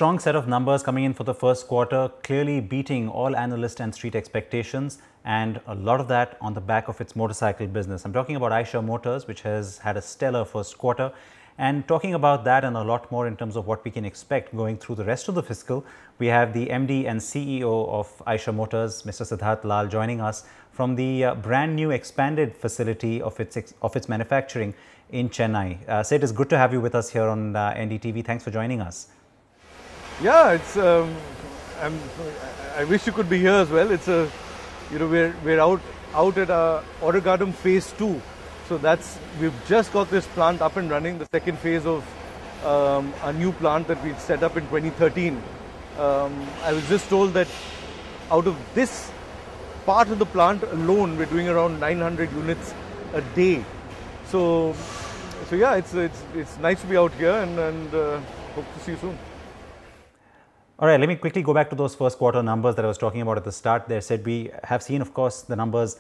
strong set of numbers coming in for the first quarter, clearly beating all analyst and street expectations, and a lot of that on the back of its motorcycle business. I'm talking about Eicher Motors, which has had a stellar first quarter. And talking about that and a lot more in terms of what we can expect going through the rest of the fiscal, we have the MD and CEO of Eicher Motors, Mr. Siddharth Lal, joining us from the brand new expanded facility of its manufacturing in Chennai. Sid, it's good to have you with us here on NDTV. Thanks for joining us. Yeah, it's. I wish you could be here as well. It's a, we're out at Order Garden Phase 2. So we've just got this plant up and running, the second phase of a new plant that we set up in 2013. I was just told that out of this part of the plant alone, we're doing around 900 units a day. So yeah, it's nice to be out here and hope to see you soon. All right, let me quickly go back to those first quarter numbers that I was talking about at the start there. Said we have seen, of course, the numbers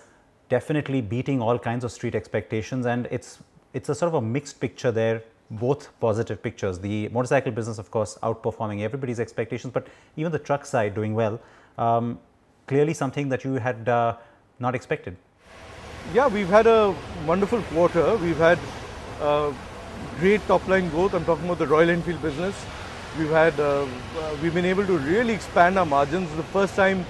definitely beating all kinds of street expectations, and it's a sort of a mixed picture there, both positive pictures. The motorcycle business, of course, outperforming everybody's expectations, but even the truck side doing well. Clearly something that you had not expected. Yeah, we've had a wonderful quarter. We've had great top line growth. I'm talking about the Royal Enfield business. We've been able to really expand our margins. The first time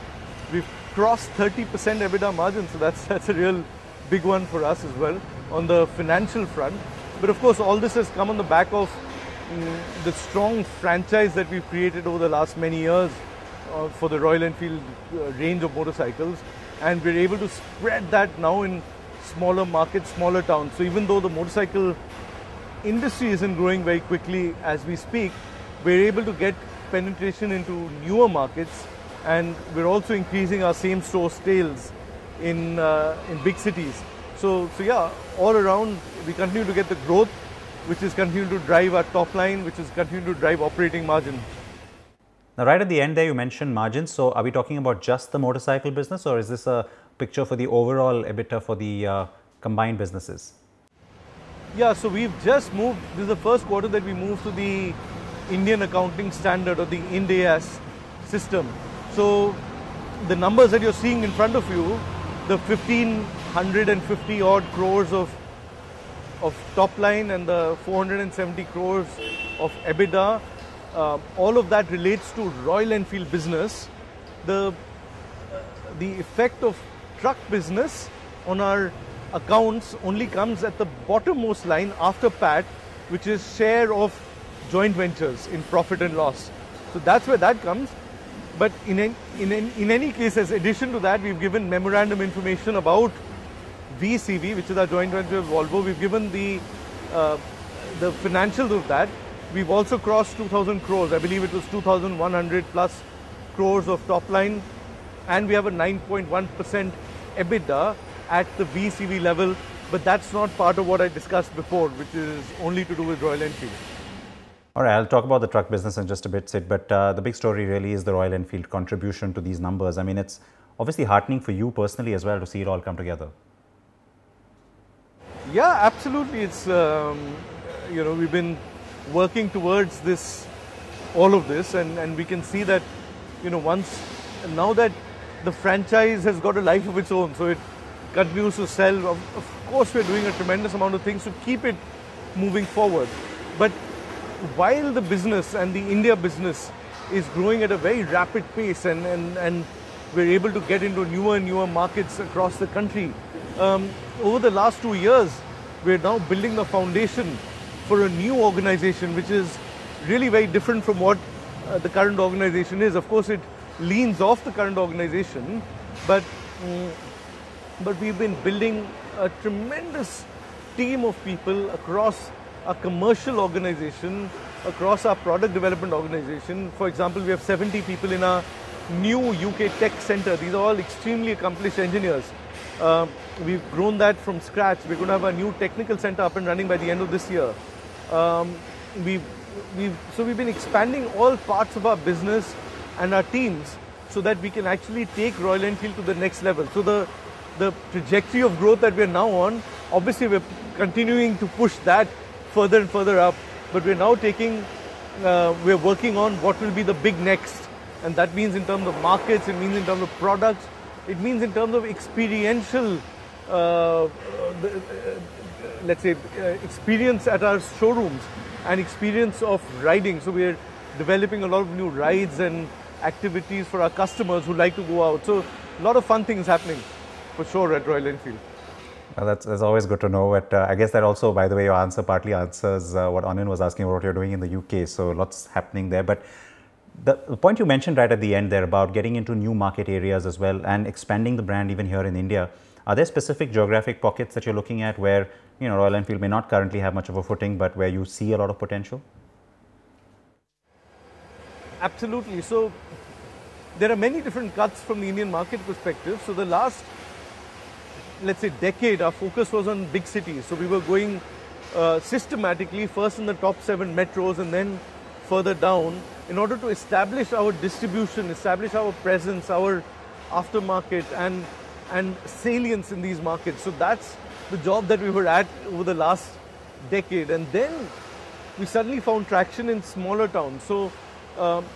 we've crossed 30% EBITDA margin, so that's a real big one for us as well on the financial front. But of course, all this has come on the back of the strong franchise that we've created over the last many years for the Royal Enfield range of motorcycles, and we're able to spread that now in smaller markets, smaller towns. So even though the motorcycle industry isn't growing very quickly as we speak, we're able to get penetration into newer markets, and we're also increasing our same store sales in big cities. So yeah, all around we continue to get the growth, which is continuing to drive our top line, which is continuing to drive operating margin. Now, right at the end there, you mentioned margins. So are we talking about just the motorcycle business, or is this a picture for the overall EBITDA for the combined businesses? Yeah, so we've just moved. This is the first quarter that we moved to the Indian accounting standard, or the Ind AS system. So the numbers that you're seeing in front of you, the 1,550 odd crores of top line and the 470 crores of EBITDA, all of that relates to Royal Enfield business. The effect of truck business on our accounts only comes at the bottommost line after PAT, which is share of joint ventures in profit and loss. So that's where that comes. But in any case, as addition to that, we've given memorandum information about VCV, which is our joint venture with Volvo. We've given the financials of that. We've also crossed 2,000 crores. I believe it was 2,100 plus crores of top line, and we have a 9.1% EBITDA at the VCV level. But that's not part of what I discussed before, which is only to do with Royal Enfield. All right, I'll talk about the truck business in just a bit, Sid, but the big story really is the Royal Enfield contribution to these numbers. I mean, it's obviously heartening for you personally as well to see it all come together. Yeah, absolutely. It's, we've been working towards all of this, and we can see that, now that the franchise has got a life of its own, so it continues to sell. Of course, we're doing a tremendous amount of things to keep it moving forward. But while the business and the India business is growing at a very rapid pace, and we're able to get into newer and newer markets across the country, over the last 2 years, we're now building the foundation for a new organization, which is really very different from what the current organization is. Of course, it leans off the current organization, but we've been building a tremendous team of people across our commercial organization, across our product development organization. For example, we have 70 people in our new UK tech center. These are all extremely accomplished engineers. We've grown that from scratch. We're going to have a new technical center up and running by the end of this year. We've been expanding all parts of our business and our teams so that we can actually take Royal Enfield to the next level. So the trajectory of growth that we're now on, obviously we're continuing to push that further and further up, but we're now taking we're working on what will be the big next. And that means in terms of markets, it means in terms of products, it means in terms of experiential, let's say, experience at our showrooms and experience of riding. So we're developing a lot of new rides and activities for our customers who like to go out. So a lot of fun things happening for sure at Royal Enfield. Well, that's always good to know. But I guess that also, by the way, your answer partly answers what Anand was asking about what you're doing in the UK. So lots happening there. But the point you mentioned right at the end there about getting into new market areas as well and expanding the brand even here in India. Are there specific geographic pockets that you're looking at where, you know, Royal Enfield may not currently have much of a footing, but where you see a lot of potential? Absolutely. So there are many different cuts from the Indian market perspective. So the last, let's say, decade, our focus was on big cities. So we were going systematically first in the top 7 metros and then further down in order to establish our distribution, establish our presence, our aftermarket and salience in these markets. So that's the job that we were at over the last decade. And then we suddenly found traction in smaller towns. So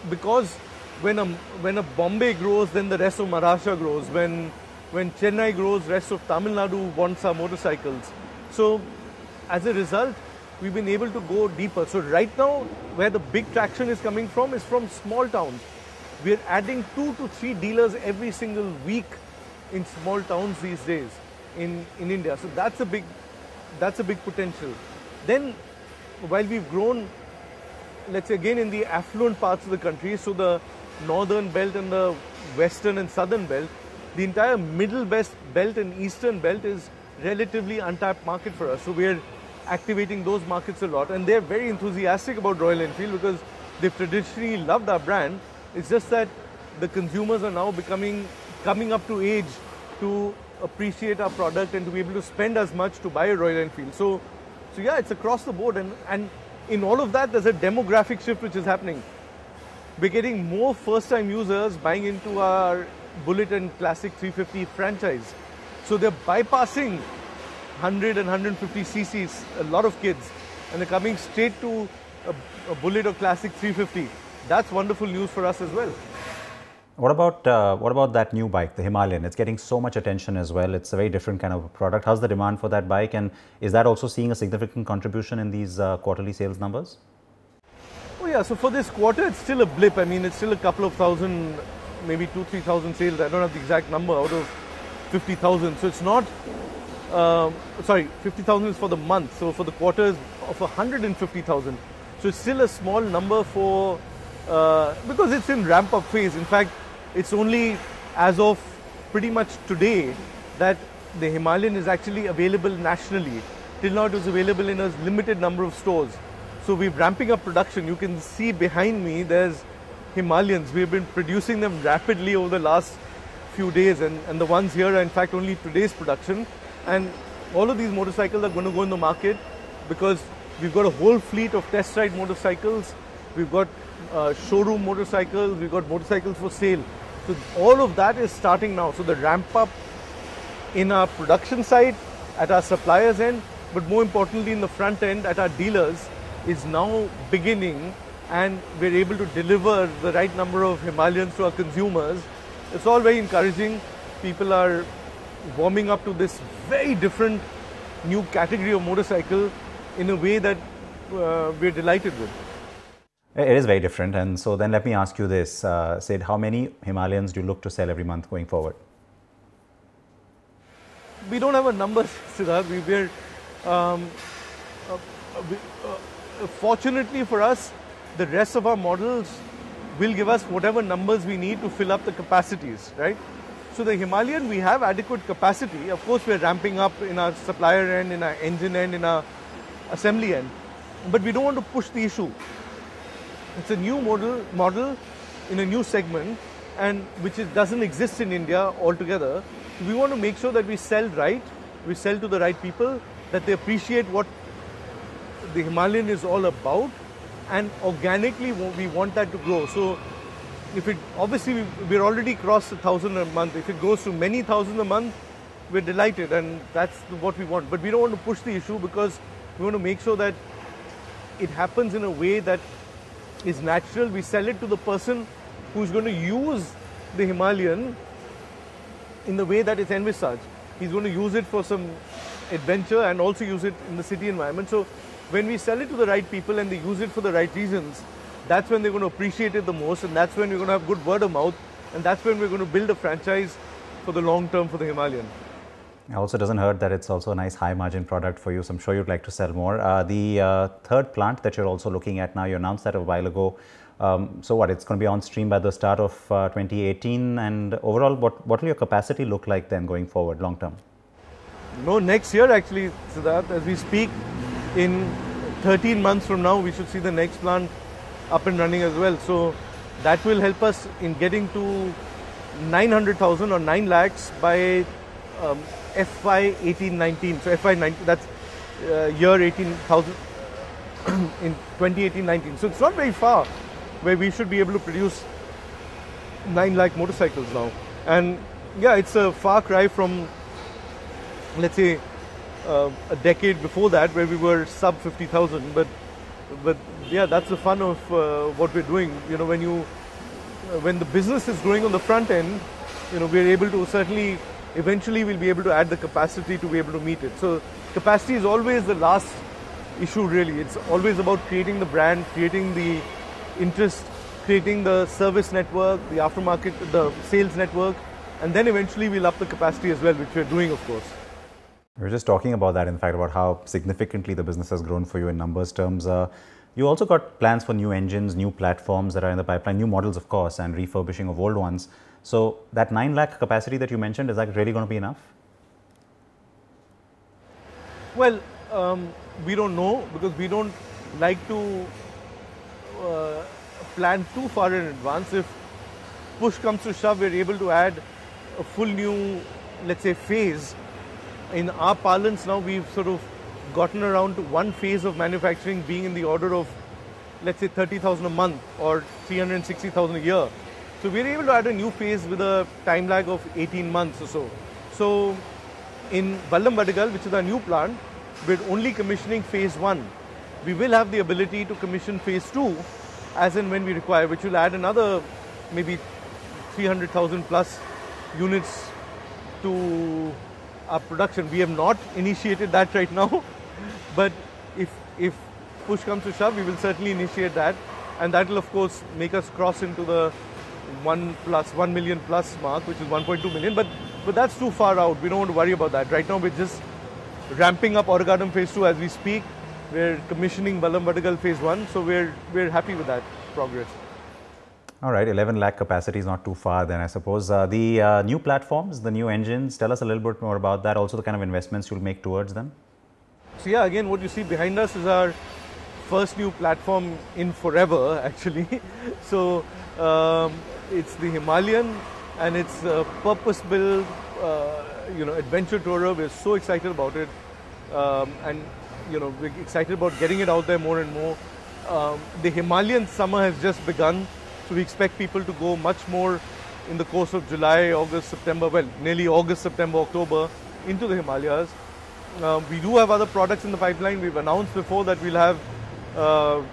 because when a Bombay grows, then the rest of Maharashtra grows. When Chennai grows, rest of Tamil Nadu wants our motorcycles. So as a result, we've been able to go deeper. So right now, where the big traction is coming from is from small towns. We're adding 2 to 3 dealers every single week in small towns these days in India. So that's a big potential. Then while we've grown, let's say again in the affluent parts of the country, so the northern belt and the western and southern belt, the entire middle belt and eastern belt is relatively untapped market for us. So we're activating those markets a lot, and they're very enthusiastic about Royal Enfield because they've traditionally loved our brand. It's just that the consumers are now coming up to age to appreciate our product and to be able to spend as much to buy a Royal Enfield. So yeah, it's across the board, and in all of that, there's a demographic shift which is happening. We're getting more first-time users buying into our Bullet and Classic 350 franchise. So they're bypassing 100 and 150 cc's, a lot of kids, and they're coming straight to a Bullet or Classic 350. That's wonderful news for us as well. What about that new bike, the Himalayan? It's getting so much attention as well. It's a very different kind of a product. How's the demand for that bike, and is that also seeing a significant contribution in these quarterly sales numbers? Oh yeah, so for this quarter, it's still a blip. I mean, it's still a couple of thousand, maybe 2,000-3,000 sales. I don't have the exact number out of 50,000. So it's not, 50,000 is for the month. So for the quarter is of 150,000. So it's still a small number for, because it's in ramp up phase. In fact, it's only as of pretty much today that the Himalayan is actually available nationally. Till now it was available in a limited number of stores. So we're ramping up production. You can see behind me there's Himalayans. We've been producing them rapidly over the last few days, and the ones here are in fact only today's production. And all of these motorcycles are going to go in the market because we've got a whole fleet of test ride motorcycles. We've got showroom motorcycles. We've got motorcycles for sale. So all of that is starting now. So the ramp up in our production side, at our suppliers end, but more importantly in the front end at our dealers is now beginning, and we're able to deliver the right number of Himalayans to our consumers. It's all very encouraging. People are warming up to this very different new category of motorcycle in a way that we're delighted with. It is very different, and so then let me ask you this, Sid, how many Himalayans do you look to sell every month going forward? We don't have a number, Siddharth. Fortunately for us, the rest of our models will give us whatever numbers we need to fill up the capacities, right? So the Himalayan, we have adequate capacity. Of course, we're ramping up in our supplier end, in our engine end, in our assembly end. But we don't want to push the issue. It's a new model in a new segment, and which doesn't exist in India altogether. So we want to make sure that we sell right, we sell to the right people, that they appreciate what the Himalayan is all about, and organically we want that to grow. So if it, obviously we're already crossed 1,000 a month. If it goes to many thousand a month, we're delighted, and that's what we want. But we don't want to push the issue because we want to make sure that it happens in a way that is natural. We sell it to the person who's going to use the Himalayan in the way that it's envisaged. He's going to use it for some adventure and also use it in the city environment. So when we sell it to the right people and they use it for the right reasons, that's when they're going to appreciate it the most, and that's when we're going to have good word of mouth, and that's when we're going to build a franchise for the long term for the Himalayan. It also doesn't hurt that it's also a nice high margin product for you, so I'm sure you'd like to sell more. The third plant that you're also looking at now, you announced that a while ago. So what, it's going to be on stream by the start of 2018, and overall what will your capacity look like then going forward long term? No, next year actually, Siddharth, as we speak, in 13 months from now we should see the next plant up and running as well. So that will help us in getting to 900,000 or 9 lakhs by FY 18-19. So FY 19, that's year 18,000 in 2018-19. So it's not very far where we should be able to produce 9 lakh motorcycles now. And yeah, it's a far cry from, let's say, a decade before that where we were sub 50,000. But yeah, that's the fun of what we're doing. You know, when the business is growing on the front end, you know, we're able to certainly, eventually we'll be able to add the capacity to be able to meet it. So capacity is always the last issue really. It's always about creating the brand, creating the interest, creating the service network, the aftermarket, the sales network, and then eventually we'll up the capacity as well, which we're doing, of course. We were just talking about that, in fact, about how significantly the business has grown for you in numbers terms. You also got plans for new engines, new platforms that are in the pipeline, new models, of course, and refurbishing of old ones. So that 9 lakh capacity that you mentioned, is that really going to be enough? Well, we don't know, because we don't like to plan too far in advance. If push comes to shove, we're able to add a full new, let's say, phase. In our parlance now, we've sort of gotten around to one phase of manufacturing being in the order of, let's say, 30,000 a month or 360,000 a year. So we're able to add a new phase with a time lag of 18 months or so. So in Vallambadigal, which is our new plant, we're only commissioning phase 1. We will have the ability to commission phase 2 as and when we require, which will add another maybe 300,000 plus units to our production. We have not initiated that right now, but if push comes to shove, we will certainly initiate that, and that will of course make us cross into the 1 million plus mark, which is 1.2 million, but that's too far out. We don't want to worry about that. Right now we're just ramping up Oragadam phase 2 as we speak. We're commissioning Vallambadigal phase 1, so we're happy with that progress. All right, 11 lakh capacity is not too far then, I suppose. The new platforms, the new engines, tell us a little bit more about that, also the kind of investments you'll make towards them. So yeah, again, what you see behind us is our first new platform in forever, actually. So it's the Himalayan, and it's a purpose-built, adventure tourer. We're so excited about it, and we're excited about getting it out there more and more. The Himalayan summer has just begun. So we expect people to go much more in the course of July, August, September, well, nearly August, September, October, into the Himalayas. We do have other products in the pipeline. We've announced before that we'll have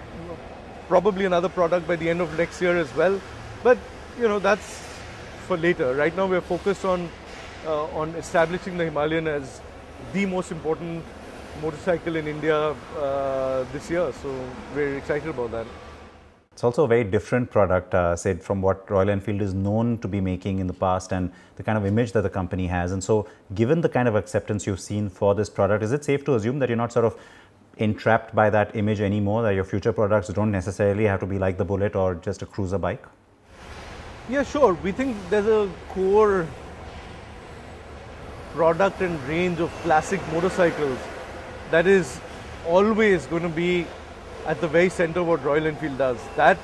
probably another product by the end of next year as well. But, that's for later. Right now we're focused on establishing the Himalayan as the most important motorcycle in India this year. So we're excited about that. It's also a very different product, said from what Royal Enfield is known to be making in the past and the kind of image that the company has. And so given the kind of acceptance you've seen for this product, is it safe to assume that you're not sort of entrapped by that image anymore, that your future products don't necessarily have to be like the Bullet or just a cruiser bike? Yeah, sure. We think there's a core product and range of classic motorcycles that is always going to be at the very center of what Royal Enfield does. That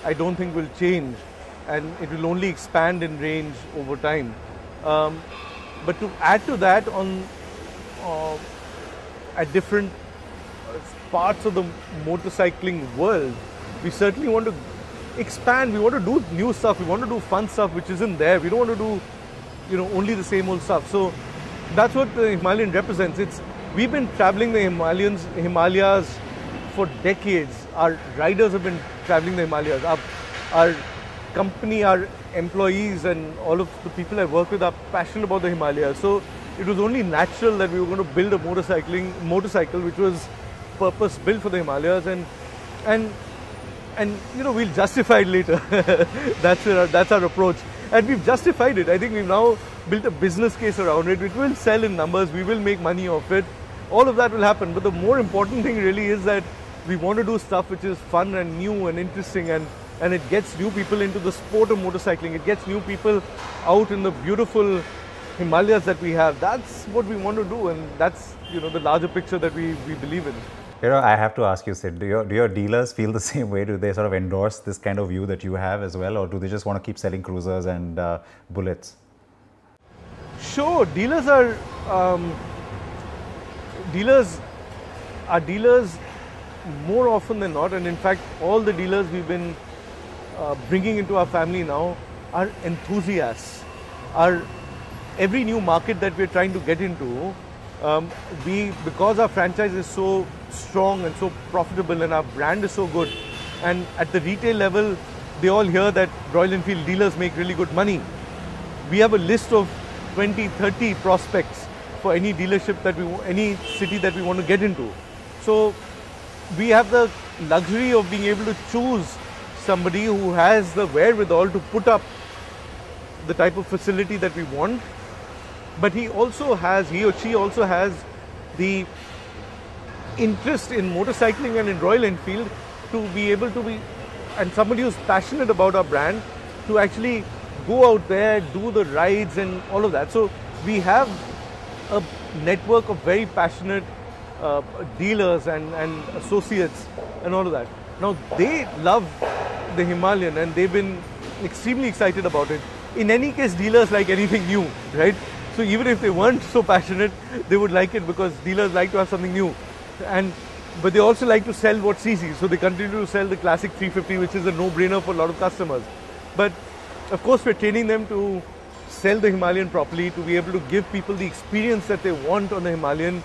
I don't think will change, and it will only expand in range over time. But to add to that at different parts of the motorcycling world, we certainly want to expand. We want to do new stuff. We want to do fun stuff which isn't there. We don't want to do only the same old stuff. So that's what the Himalayan represents. We've been traveling the Himalayas for decades. Our riders have been traveling the Himalayas. Our company, our employees and all of the people I work with are passionate about the Himalayas. So it was only natural that we were going to build a motorcycle which was purpose built for the Himalayas, and we'll justify it later. That's our approach, and we've justified it. I think we've now built a business case around it. It will sell in numbers. We will make money off it. All of that will happen. But the more important thing really is that we want to do stuff which is fun and new and interesting, and it gets new people into the sport of motorcycling. It gets new people out in the beautiful Himalayas that we have. That's what we want to do, and that's the larger picture that we believe in. I have to ask you, Sid, do your dealers feel the same way? Do they sort of endorse this kind of view that you have as well, or do they just want to keep selling cruisers and bullets? Sure, dealers are dealers more often than not, and in fact all the dealers we've been bringing into our family now are enthusiasts. Every new market that we're trying to get into, because our franchise is so strong and so profitable and our brand is so good, and at the retail level they all hear that Royal Enfield dealers make really good money. We have a list of 20, 30 prospects for any dealership any city that we want to get into. So we have the luxury of being able to choose somebody who has the wherewithal to put up the type of facility that we want, but he or she also has the interest in motorcycling and in Royal Enfield to be able to be, and somebody who's passionate about our brand to actually go out there, do the rides and all of that. So we have a network of very passionate dealers and associates and all of that. Now they love the Himalayan and they've been extremely excited about it. In any case, dealers like anything new, right? So even if they weren't so passionate, they would like it because dealers like to have something new. But they also like to sell what's easy. So they continue to sell the classic 350, which is a no-brainer for a lot of customers. But of course, we're training them to sell the Himalayan properly, to be able to give people the experience that they want on the Himalayan.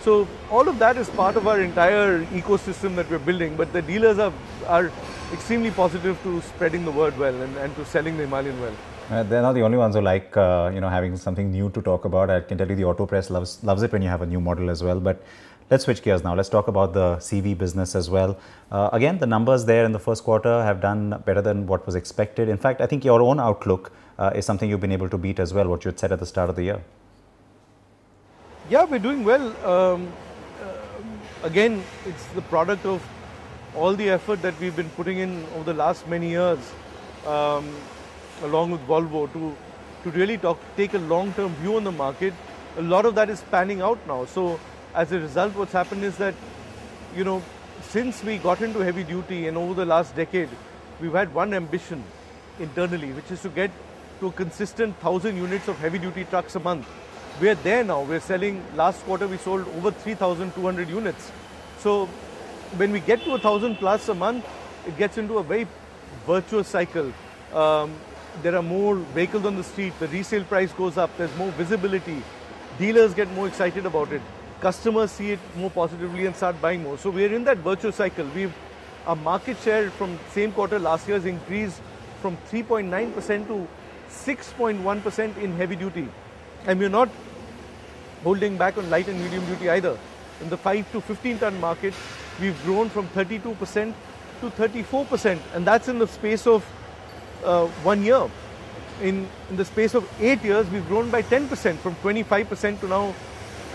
So all of that is part of our entire ecosystem that we're building. But the dealers are extremely positive to spreading the word well and to selling the Himalayan well. They're not the only ones who like having something new to talk about. I can tell you the auto press loves it when you have a new model as well. But let's switch gears now. Let's talk about the CV business as well. Again, the numbers there in the first quarter have done better than what was expected. In fact, I think your own outlook is something you've been able to beat as well, what you had said at the start of the year. Yeah, we're doing well. Again, it's the product of all the effort that we've been putting in over the last many years, along with Volvo, to really take a long-term view on the market. A lot of that is panning out now. So as a result, what's happened is that, since we got into heavy duty and over the last decade, we've had one ambition internally, which is to get to a consistent 1,000 units of heavy duty trucks a month. We're there now. We're selling, last quarter we sold over 3,200 units. So when we get to 1,000 plus a month, it gets into a very virtuous cycle. There are more vehicles on the street, the resale price goes up, there's more visibility, dealers get more excited about it, customers see it more positively and start buying more. So we're in that virtuous cycle. Our market share from same quarter last year has increased from 3.9% to 6.1% in heavy duty. And we're not holding back on light and medium duty either. In the 5 to 15 ton market, we've grown from 32% to 34%, and that's in the space of 1 year. In the space of 8 years, we've grown by 10%, from 25% to now,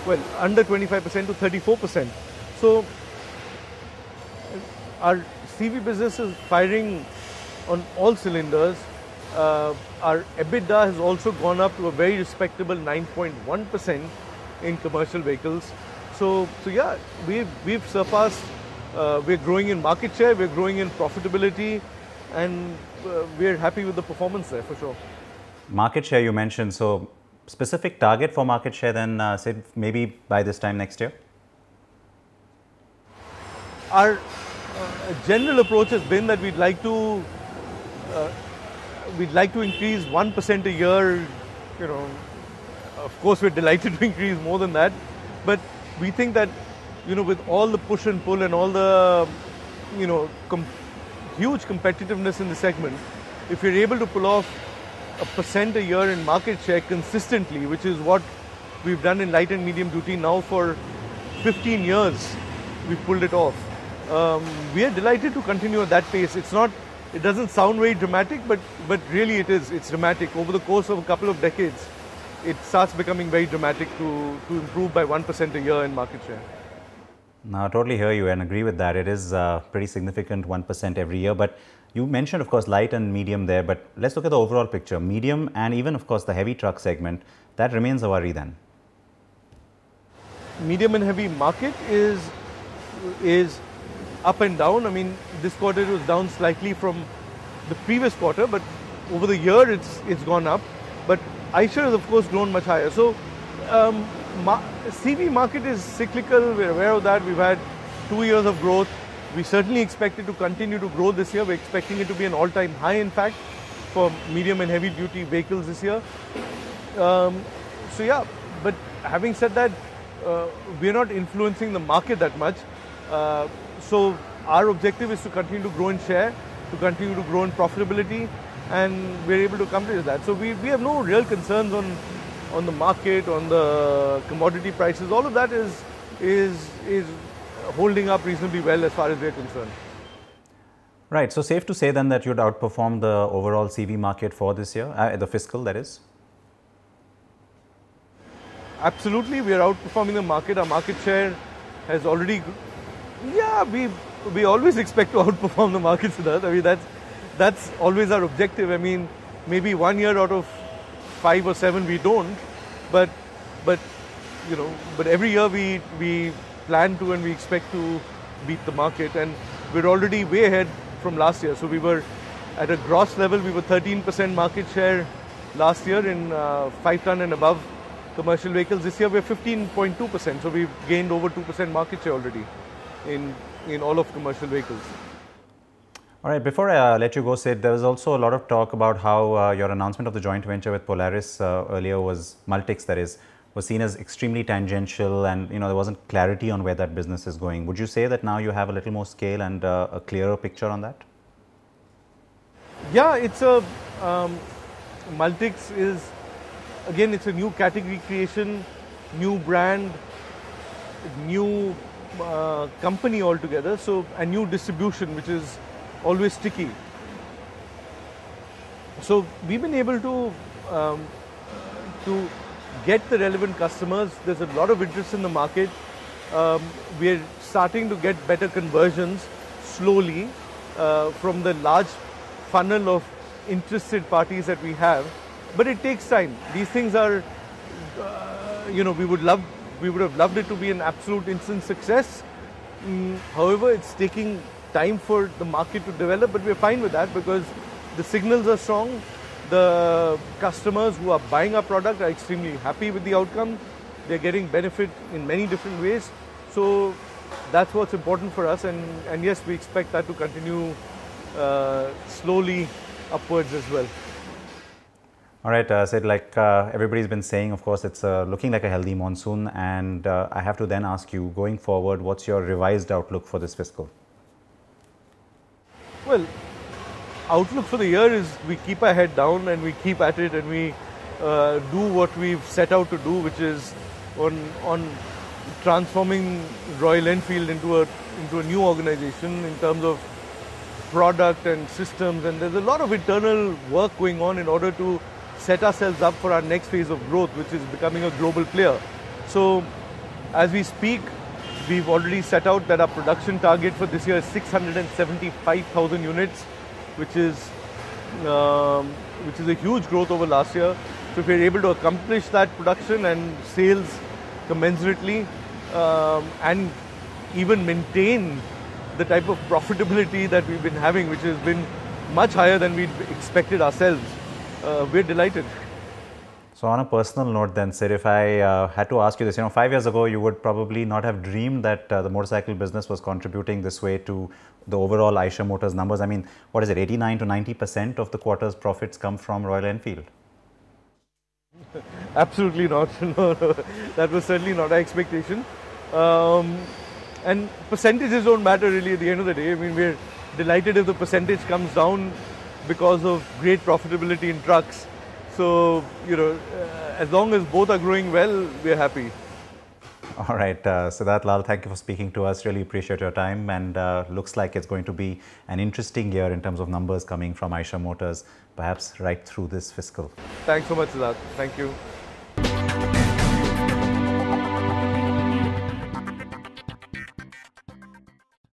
well, under 25% to 34%. So our CV business is firing on all cylinders. Our EBITDA has also gone up to a very respectable 9.1% in commercial vehicles. So yeah, we've surpassed. We're growing in market share, we're growing in profitability, and we're happy with the performance there for sure. Market share you mentioned, so specific target for market share then, say maybe by this time next year? Our general approach has been that we'd like to increase 1% a year. Of course we're delighted to increase more than that, but we think that with all the push and pull and all the huge competitiveness in the segment. If you're able to pull off a % a year in market share consistently, which is what we've done in light and medium duty now for 15 years, we've pulled it off. We are delighted to continue at that pace. It doesn't sound very dramatic, but really it is. It's dramatic. Over the course of a couple of decades, it starts becoming very dramatic to improve by 1% a year in market share. Now, I totally hear you and agree with that. It is pretty significant, 1% every year. But you mentioned, of course, light and medium there. But let's look at the overall picture. Medium and even, of course, the heavy truck segment, that remains a worry then. Medium and heavy market is up and down. I mean, this quarter it was down slightly from the previous quarter, but over the year it's gone up. But Eicher has, of course, grown much higher. So, CV market is cyclical. We're aware of that. We've had 2 years of growth. We certainly expect it to continue to grow this year. We're expecting it to be an all-time high, in fact, for medium and heavy duty vehicles this year. So yeah, but having said that, we're not influencing the market that much. So our objective is to continue to grow in share, to continue to grow in profitability, and we're able to accomplish that. So we have no real concerns on the market, on the commodity prices. All of that is holding up reasonably well as far as we're concerned. Right. So safe to say then that you'd outperform the overall CV market for this year, the fiscal, that is? Absolutely, we are outperforming the market. Our market share has already, yeah, we always expect to outperform the market, Siddharth. I mean, that's always our objective. I mean, maybe 1 year out of 5 or 7 we don't, but you know, but every year we plan to and we expect to beat the market, and we're already way ahead from last year. So we were at a gross level, we were 13% market share last year in 5-ton and above commercial vehicles. This year we're 15.2%, so we've gained over 2% market share already in all of commercial vehicles. All right, before I let you go, Sid, there was also a lot of talk about how your announcement of the joint venture with Polaris earlier was Multix, that is, was seen as extremely tangential, and there wasn't clarity on where that business is going. Would you say that now you have a little more scale and a clearer picture on that? Yeah, it's a Multix is, again, it's a new category creation, new brand, new company altogether. So a new distribution, which is always sticky. So we've been able to get the relevant customers. There's a lot of interest in the market. We're starting to get better conversions slowly from the large funnel of interested parties that we have. But it takes time. These things are, we would have loved it to be an absolute instant success. However, it's taking time for the market to develop, but we're fine with that because the signals are strong. The customers who are buying our product are extremely happy with the outcome. They're getting benefit in many different ways. So that's what's important for us, and yes, we expect that to continue slowly upwards as well. All right, Sid, like everybody's been saying, of course, it's looking like a healthy monsoon, and I have to then ask you, going forward, what's your revised outlook for this fiscal? Well, outlook for the year is we keep our head down and we keep at it, and we do what we've set out to do, which is on transforming Royal Enfield into a new organization in terms of product and systems, and there's a lot of internal work going on in order to set ourselves up for our next phase of growth, which is becoming a global player. So as we speak, we've already set out that our production target for this year is 675,000 units, which is a huge growth over last year. So if we're able to accomplish that production and sales commensurately, and even maintain the type of profitability that we've been having, which has been much higher than we'd expected ourselves, we're delighted. So on a personal note then, Sid, if I had to ask you this, 5 years ago, you would probably not have dreamed that the motorcycle business was contributing this way to the overall Eicher Motors numbers. I mean, what is it, 89 to 90% of the quarter's profits come from Royal Enfield? Absolutely not. No, that was certainly not our expectation. And percentages don't matter really at the end of the day. I mean, we're delighted if the percentage comes down because of great profitability in trucks. So, as long as both are growing well, we're happy. All right, Siddharth Lal, thank you for speaking to us. Really appreciate your time, and looks like it's going to be an interesting year in terms of numbers coming from Eicher Motors, perhaps right through this fiscal. Thanks so much, Siddharth. Thank you.